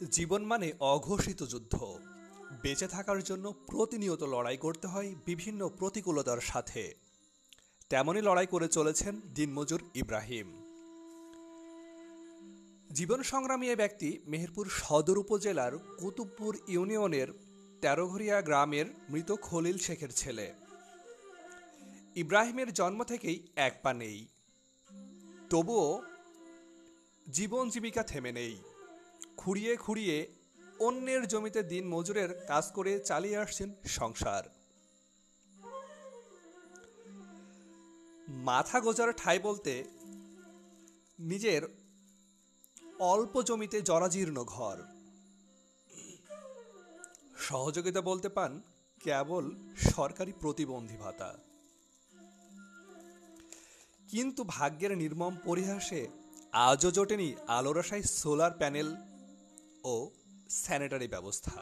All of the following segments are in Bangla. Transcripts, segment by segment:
জীবন মানে অঘোষিত যুদ্ধ। বেঁচে থাকার জন্য প্রতিনিয়ত লড়াই করতে হয় বিভিন্ন প্রতিকূলতার সাথে। তেমনই লড়াই করে চলেছেন দিনমজুর ইব্রাহিম। জীবন সংগ্রামী এ ব্যক্তি মেহেরপুর সদর উপজেলার কুতুবপুর ইউনিয়নের তেরোঘরিয়া গ্রামের মৃত খলিল শেখের ছেলে। ইব্রাহিমের জন্ম থেকেই এক পা নেই, তবুও জীবন জীবিকা থেমে নেই। খুঁড়িয়ে খুঁড়িয়ে অন্যের জমিতে দিন মজুরের কাজ করে চালিয়ে আসছেন সংসার। মাথা গোজার ঠাঁই বলতে নিজের অল্প জমিতে জরাজীর্ণ ঘর, সহযোগিতা বলতে পান কেবল সরকারি প্রতিবন্ধী ভাতা। কিন্তু ভাগ্যের নির্মম পরিহাসে আজও জোটেনি আলোর আশায় সোলার প্যানেল ও স্যানিটারি ব্যবস্থা।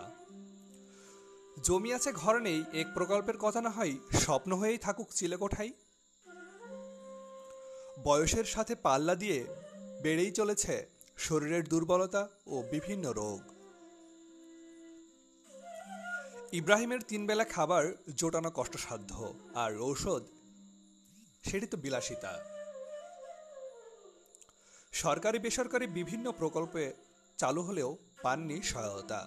জমি আছে ঘর নেই, এক প্রকল্পের কথা না হয় স্বপ্ন হয়েই থাকুক চিলেকোঠায়। বয়সের সাথে পাল্লা দিয়ে বেড়েই চলেছে শরীরের দুর্বলতা ও বিভিন্ন রোগ। ইব্রাহিমের 3 বেলা খাবার জোটানো কষ্টসাধ্য, আর ঔষধ সেটি তো বিলাসিতা। সরকারি বেসরকারি বিভিন্ন প্রকল্পে চালু হলেও পাননি সহায়তা।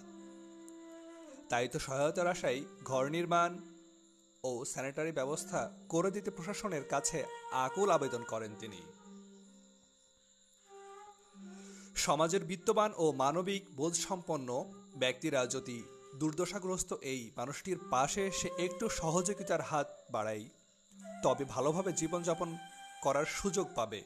তাই তো সহায়তার আশায় ঘর নির্মাণ ও স্যানিটারি ব্যবস্থা করে দিতে প্রশাসনের কাছে আকুল আবেদন করেন তিনি। সমাজের বিত্তবান ও মানবিক বোধসম্পন্ন ব্যক্তিরা যদি দুর্দশাগ্রস্ত এই মানুষটির পাশে এসে একটু সহযোগিতার হাত বাড়ায়, তবে ভালোভাবে জীবনযাপন করার সুযোগ পাবে।